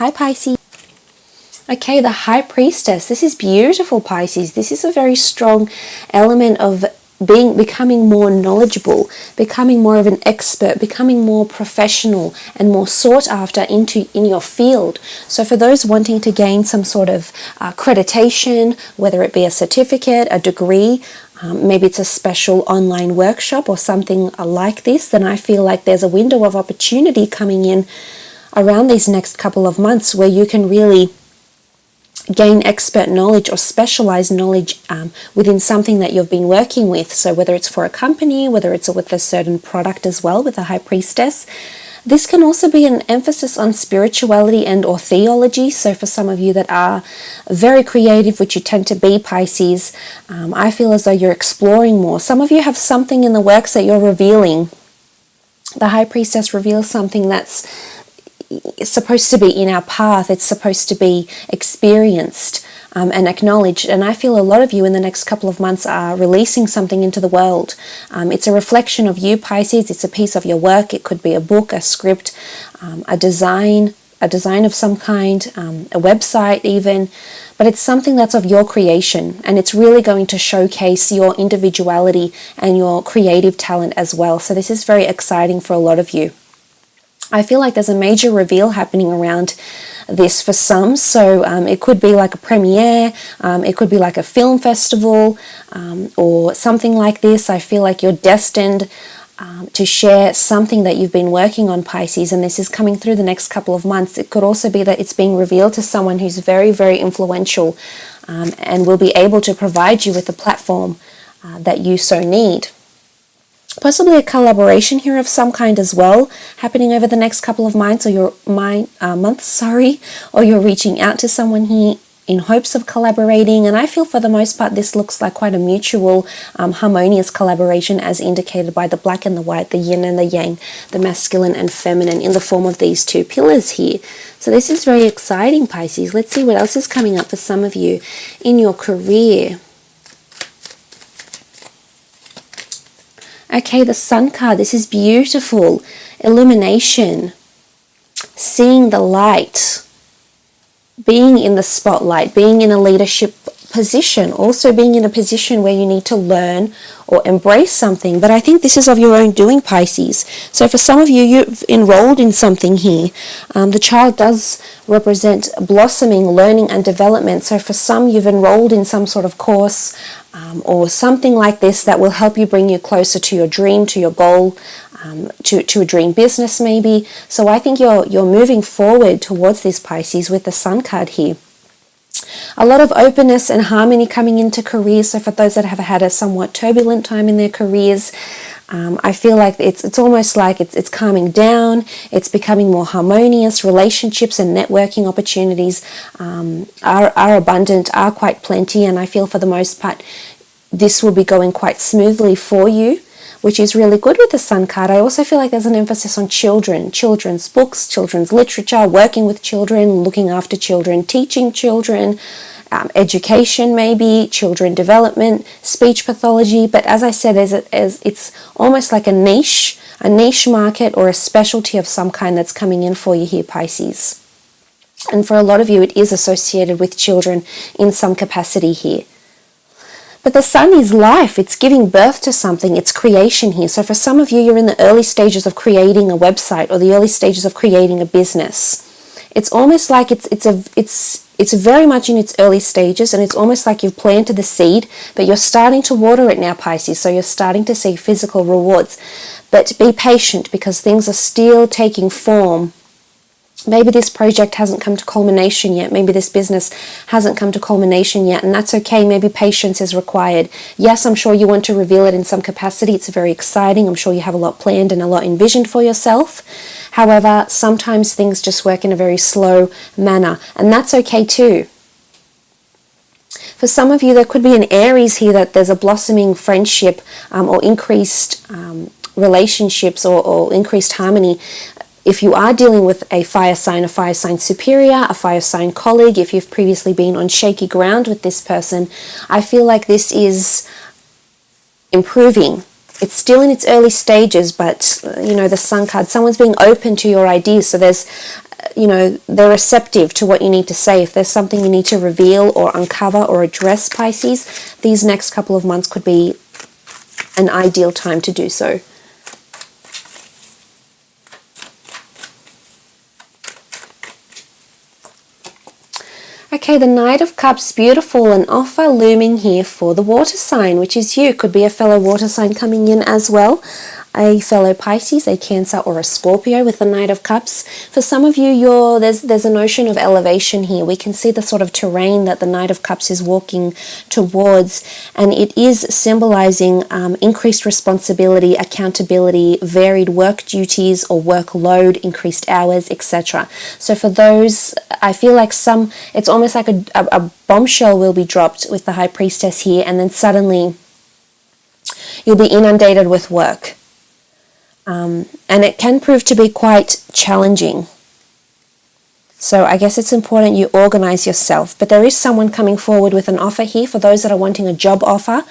Hi Pisces. Okay, the High Priestess. This is beautiful, Pisces. This is a very strong element of becoming more knowledgeable, becoming more of an expert, becoming more professional and more sought after in your field. So for those wanting to gain some sort of accreditation, whether it be a certificate, a degree, maybe it's a special online workshop or something like this, then I feel like there's a window of opportunity coming in around these next couple of months where you can really gain expert knowledge or specialized knowledge within something that you've been working with. So whether it's for a company, whether it's with a certain product as well with the High Priestess. This can also be an emphasis on spirituality and or theology. So for some of you that are very creative, which you tend to be, Pisces, I feel as though you're exploring more. Some of you have something in the works that you're revealing. The High Priestess reveals something that's supposed to be in our path. It's supposed to be experienced and acknowledged. And I feel a lot of you in the next couple of months are releasing something into the world. It's a reflection of you, Pisces. It's a piece of your work. It could be a book, a script, a design of some kind, a website even. But it's something that's of your creation, and it's really going to showcase your individuality and your creative talent as well. So this is very exciting for a lot of you. I feel like there's a major reveal happening around this for some. So it could be like a premiere, it could be like a film festival or something like this. I feel like you're destined to share something that you've been working on, Pisces, and this is coming through the next couple of months. It could also be that it's being revealed to someone who's very, very influential and will be able to provide you with the platform that you so need. Possibly a collaboration here of some kind as well, happening over the next couple of months, or or you're reaching out to someone here in hopes of collaborating. And I feel for the most part this looks like quite a mutual, harmonious collaboration, as indicated by the black and the white, the yin and the yang, the masculine and feminine, in the form of these two pillars here. So this is very exciting, Pisces. Let's see what else is coming up for some of you in your career. Okay, the Sun card. This is beautiful. Illumination. Seeing the light. Being in the spotlight. Being in a leadership position. Also being in a position where you need to learn or embrace something. But I think this is of your own doing, Pisces. So for some of you, you've enrolled in something here. The child does represent blossoming, learning and development. So for some, you've enrolled in some sort of course or something like this that will help you bring you closer to your dream, to your goal, to a dream business maybe. So I think you're moving forward towards this, Pisces, with the Sun card here. A lot of openness and harmony coming into careers. So for those that have had a somewhat turbulent time in their careers, I feel like it's almost like it's calming down. It's becoming more harmonious. Relationships and networking opportunities are abundant, are quite plenty, and I feel for the most part this will be going quite smoothly for you, which is really good with the Sun card. I also feel like there's an emphasis on children, children's books, children's literature, working with children, looking after children, teaching children, education maybe, children development, speech pathology. But as I said, it's almost like a niche market or a specialty of some kind that's coming in for you here, Pisces. And for a lot of you, it is associated with children in some capacity here. But the Sun is life. It's giving birth to something. It's creation here. So for some of you, you're in the early stages of creating a website or the early stages of creating a business. It's almost like it's very much in its early stages, and it's almost like you've planted the seed, but you're starting to water it now, Pisces. So you're starting to see physical rewards. But be patient, because things are still taking form. Maybe this project hasn't come to culmination yet. Maybe this business hasn't come to culmination yet, and that's okay. Maybe patience is required. Yes, I'm sure you want to reveal it in some capacity. It's very exciting. I'm sure you have a lot planned and a lot envisioned for yourself. However, sometimes things just work in a very slow manner, and that's okay too. For some of you, there could be an Aries here, that there's a blossoming friendship or increased relationships or increased harmony. If you are dealing with a fire sign superior, a fire sign colleague, if you've previously been on shaky ground with this person, I feel like this is improving. It's still in its early stages, but, you know, the Sun card, someone's being open to your ideas. So there's they're receptive to what you need to say. If there's something you need to reveal or uncover or address, Pisces, these next couple of months could be an ideal time to do so. Okay, the Knight of Cups, beautiful, an offer looming here for the water sign, which is you. Could be a fellow water sign coming in as well. A fellow Pisces, a Cancer, or a Scorpio with the Knight of Cups. For some of you, there's a notion of elevation here. We can see the sort of terrain that the Knight of Cups is walking towards, and it is symbolizing increased responsibility, accountability, varied work duties or workload, increased hours, etc. So for those, I feel like it's almost like a bombshell will be dropped with the High Priestess here, and then suddenly you'll be inundated with work. And it can prove to be quite challenging. So I guess it's important you organize yourself. But there is someone coming forward with an offer here. For those that are wanting a job offer,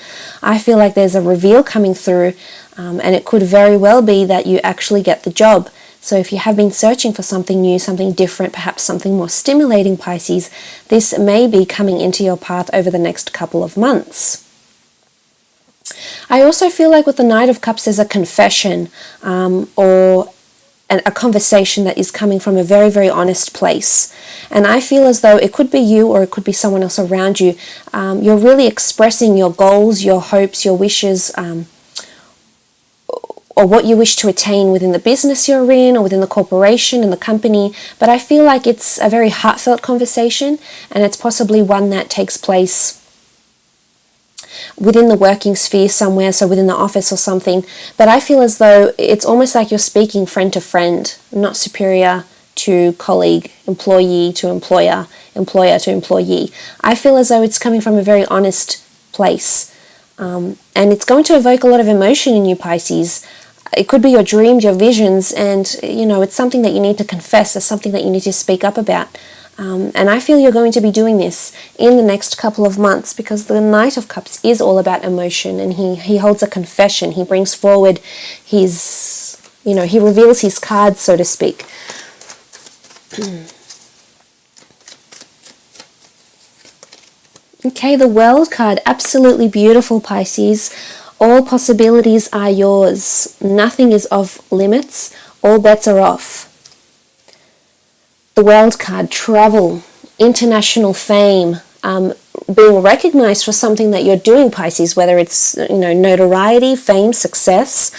I feel like there's a reveal coming through, and it could very well be that you actually get the job. So if you have been searching for something new, something different, perhaps something more stimulating, Pisces, this may be coming into your path over the next couple of months. I also feel like with the Knight of Cups, there's a confession or a conversation that is coming from a very, very honest place. And I feel as though it could be you or it could be someone else around you. You're really expressing your goals, your hopes, your wishes, or what you wish to attain within the business you're in or within the corporation and the company. But I feel like it's a very heartfelt conversation, and it's possibly one that takes place within the working sphere somewhere, so within the office or something. But I feel as though it's almost like you're speaking friend to friend, not superior to colleague, employee to employer, employer to employee. I feel as though it's coming from a very honest place. And it's going to evoke a lot of emotion in you, Pisces. It could be your dreams, your visions, and it's something that you need to confess. It's something that you need to speak up about. And I feel you're going to be doing this in the next couple of months, because the Knight of Cups is all about emotion, and he holds a confession. He brings forward his, he reveals his cards, so to speak. Okay, the World card, absolutely beautiful, Pisces. All possibilities are yours. Nothing is off limits. All bets are off. The World card, travel, international fame, being recognized for something that you're doing, Pisces, whether it's notoriety, fame, success,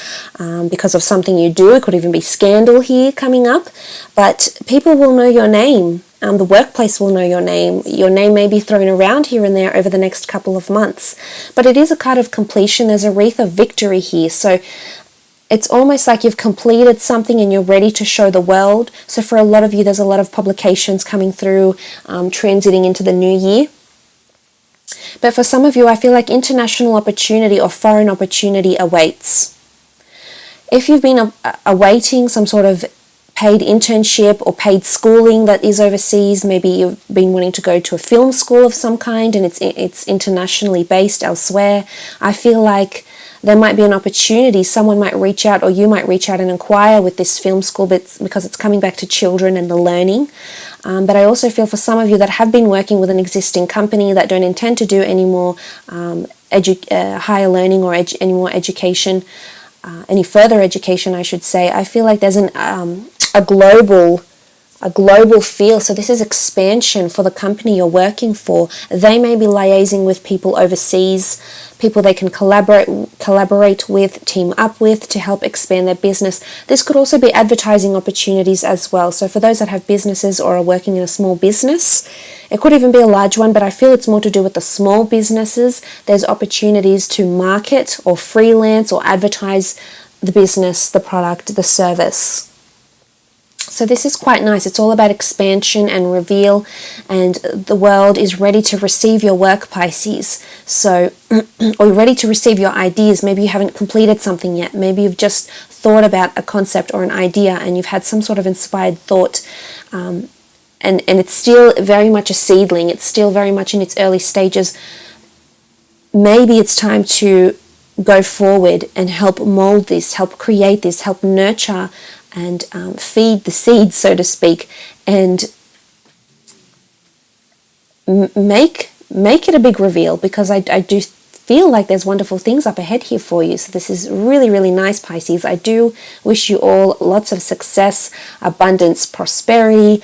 because of something you do. It could even be scandal here coming up, but people will know your name. The workplace will know your name. Your name may be thrown around here and there over the next couple of months, but it is a card of completion. There's a wreath of victory here, so it's almost like you've completed something and you're ready to show the world. So for a lot of you, there's a lot of publications coming through, transiting into the new year. But for some of you, I feel like international opportunity or foreign opportunity awaits. If you've been awaiting some sort of paid internship or paid schooling that is overseas, maybe you've been wanting to go to a film school of some kind and it's internationally based elsewhere, I feel like there might be an opportunity. Someone might reach out, or you might reach out and inquire with this film school, because it's coming back to children and the learning. But I also feel for some of you that have been working with an existing company that don't intend to do any more higher learning or any more education, any further education, I should say, I feel like there's a global feel. So this is expansion for the company you're working for. They may be liaising with people overseas, people they can collaborate with, team up with to help expand their business. This could also be advertising opportunities as well. So for those that have businesses or are working in a small business, it could even be a large one, but I feel it's more to do with the small businesses. There's opportunities to market or freelance or advertise the business, the product, the service. So this is quite nice. It's all about expansion and reveal, and the world is ready to receive your work, Pisces. So, or ready to receive your ideas. Maybe you haven't completed something yet. Maybe you've just thought about a concept or an idea and you've had some sort of inspired thought, and it's still very much a seedling. It's still very much in its early stages. Maybe it's time to go forward and help mold this, help create this, help nurture and feed the seeds, so to speak, and make it a big reveal, because I do feel like there's wonderful things up ahead here for you. So this is really, really nice, Pisces. I do wish you all lots of success, abundance, prosperity,